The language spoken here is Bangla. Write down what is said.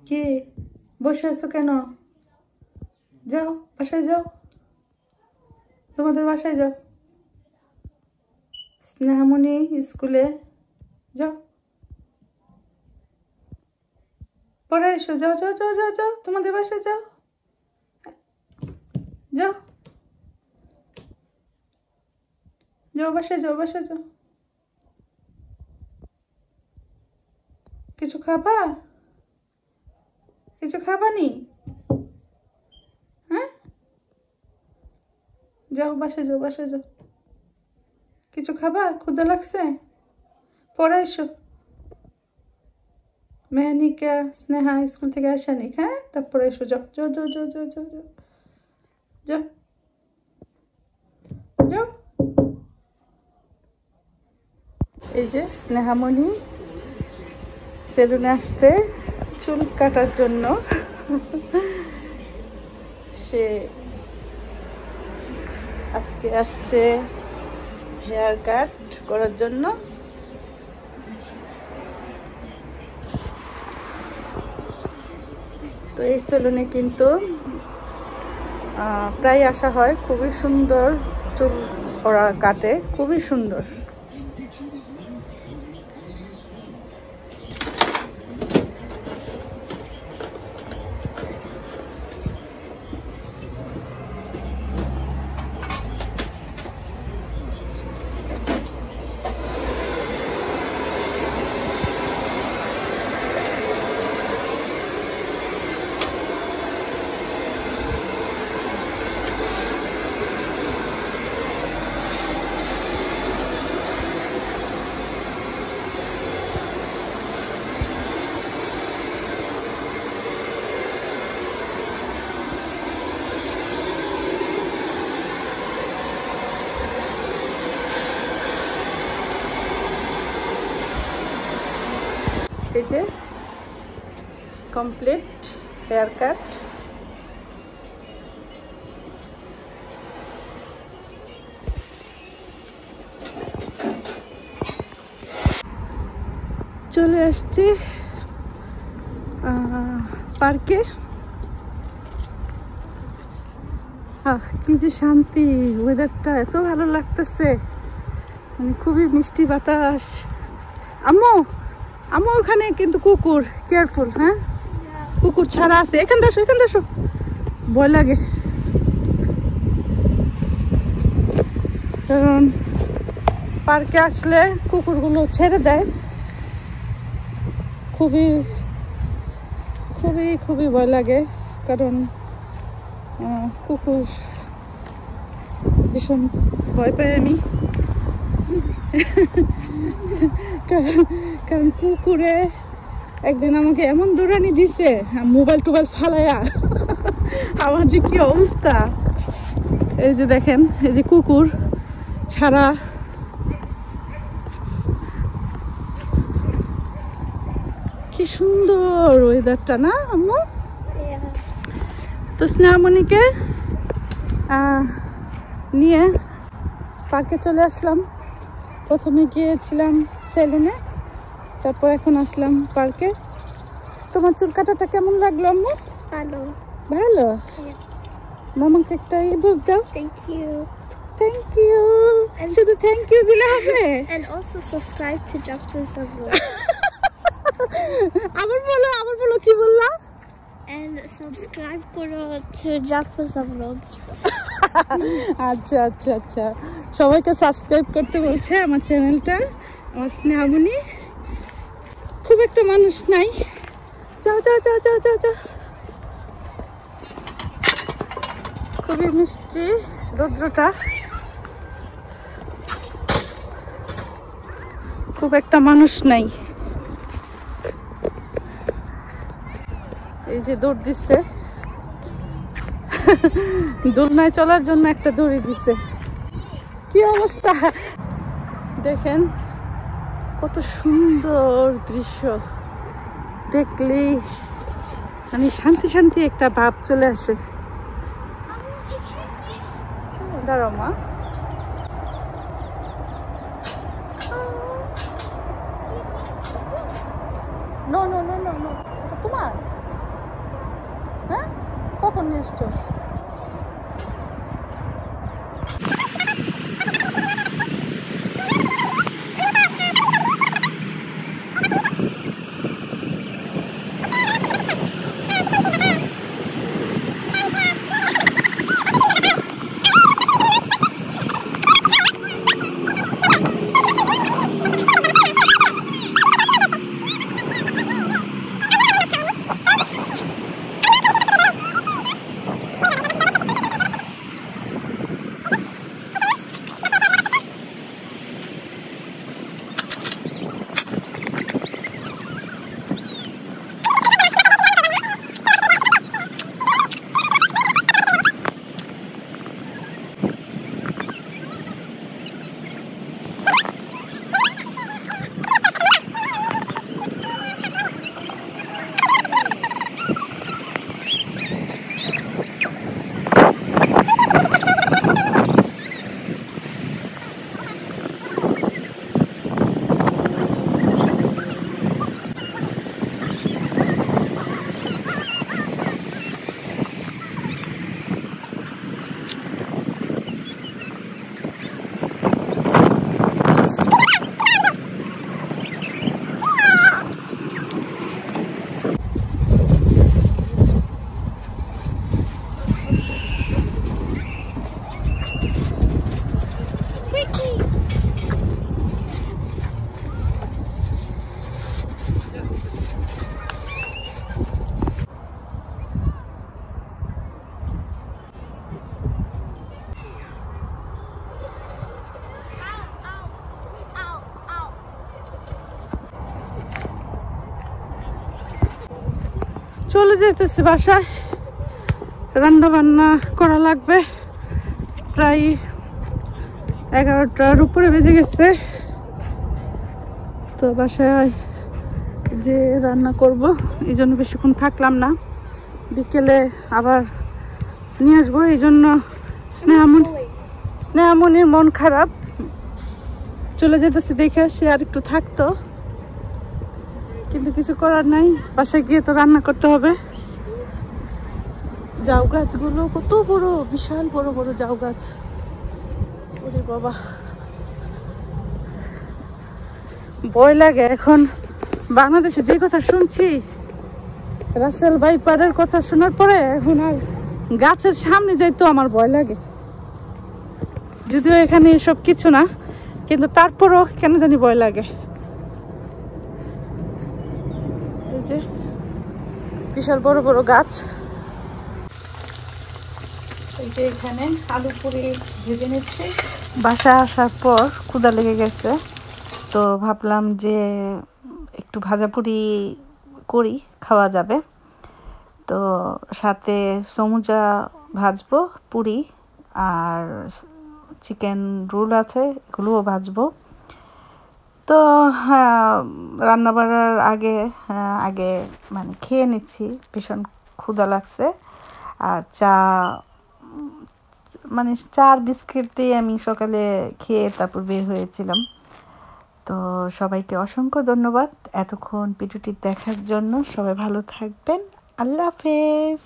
কি বসে আছো কেন? যাও বাসায় যাও, তোমাদের বাসায় যাও। স্নেহামণি স্কুলে যাও, পড়ে এসো। যাও যাও যাও যাও যাও, তোমাদের বাসায় যাও, যাও যাও, বাসায় যাও, বাসায় যাও। কিছু খাবা? কিছু খাবা নি? হ্যাঁ, যাও বাসায় যাও, বাসায় যাও। কিছু খাবা? ক্ষুধা লাগছে? পড়ে এসো। মেহানিকা স্নেহা স্কুল থেকে আসেনি, হ্যাঁ, তারপরে এসো। যাও যাও যাও যাও যাও যাও যাও যাও যাও। এই যে স্নেহামণি সেলুনে আসছে চুল কাটার জন্য। সে আজকে আসছে হেয়ার কাট করার জন্য। তো এই সেলুনে কিন্তু প্রায় আসা হয়। খুবই সুন্দর চুল ওরা কাটে, খুবই সুন্দর। এই যে কমপ্লিট হেয়ার কাট। চলে আসছি পার্কে। কি যে শান্তি, ওয়েদারটা এত ভালো লাগতেছে, মানে খুবই মিষ্টি বাতাস। আম্মু আম্মু ওখানে কিন্তু কুকুর, কেয়ারফুল। হ্যাঁ, কুকুর ছাড়া আছে। এখান দেখো, এখান দেখো, ভয় লাগে। কারণ পার্কে আসলে কুকুরগুলো ছেড়ে দেয়, খুবই খুবই খুবই ভয় লাগে। কারণ কুকুর ভীষণ ভয় পাই আমি। কারণ কুকুরে একদিন আমাকে এমন দৌড়ানি দিছে, মোবাইল টোবাইল ফালাইয়া। আমার যে কি অবস্থা! এই যে দেখেন, এই যে কুকুর ছাড়া। কি সুন্দর ওয়েদারটা না আম্মু? তো স্নেহামণিকে নিয়ে পার্কে চলে আসলাম। প্রথমে গিয়েছিলাম সেলুনে, তারপর এখন আসলাম পার্কে। তোমার চুল কাটাটা কেমন লাগলো আম্মু? ভালো। ভালো? মামাকে একটা বল দাও। Thank you. Thank you. শুধু থ্যাংক ইউ দিলে হবে? And also subscribe to Jaffa's Vlog. আবার বলো, আবার বলো, কি বললা? And subscribe করো to Jaffa's Vlog. আচ্ছা আচ্ছা আচ্ছা, সবাইকে সাবস্ক্রাইব করতে বলছে আমার চ্যানেলটা। আমার স্নেহামণি, খুব একটা মানুষ নাই। যাও যাও যাও যাও যাও যাও। খুবই মিষ্টি রৌদ্রটা, খুব একটা মানুষ নাই। এই যে দৌড় দিচ্ছে, দোলনায় চলার জন্য একটা দড়ি দিচ্ছে। কি অবস্থা দেখেন, কত সুন্দর দৃশ্য। দেখলেই মানে শান্তি শান্তি একটা ভাব চলে আসে। দাঁড়াও মা। No no no no no, এটা তোমার। হ্যাঁ, কখন নিয়ে এসছো? চলে যেতেছি বাসায়, রান্না বান্না করা লাগবে। প্রায় 11টার উপরে বেজে গেছে। তো বাসায় যে রান্না করব, এই জন্য বেশিক্ষণ থাকলাম না, বিকেলে আবার নিয়ে আসবো। এই জন্য স্নেহামণির মন খারাপ, চলে যেতেছি দেখে সে আর একটু থাকতো, কিন্তু কিছু করার নাই, বাসায় গিয়ে তো রান্না করতে হবে। জাউ গাছগুলো কত বড়, বিশাল বড় বড় জাউ গাছ। ওরে বাবা, ভয় লাগে। এখন বাংলাদেশে যে কথা শুনছি, রাসেল ভাইপারের কথা শোনার পরে এখন আর গাছের সামনে যাইতো আমার ভয় লাগে। যদিও এখানে এসব কিছু না, কিন্তু তারপরও কেন জানি ভয় লাগে। এই যে বিশাল বড় বড় গাছ। এই যে এখানে আলু পুরি ভেজে নিচ্ছি। বাসায় আসার পর ক্ষুধা লেগে গেছে, তো ভাবলাম যে একটু ভাজা পুরি করি, খাওয়া যাবে। তো সাথে সমুচা ভাজবো, পুরি আর চিকেন রোল আছে, এগুলোও ভাজবো। তো রান্না বাড়ার আগে মানে খেয়ে নিচ্ছি, ভীষণ ক্ষুধা লাগছে। আর চা বিস্কিটই আমি সকালে খেয়ে তারপর বের হয়েছিলাম। তো সবাইকে অসংখ্য ধন্যবাদ এতক্ষণ ভিডিওটি দেখার জন্য। সবাই ভালো থাকবেন, আল্লাহ হাফেজ।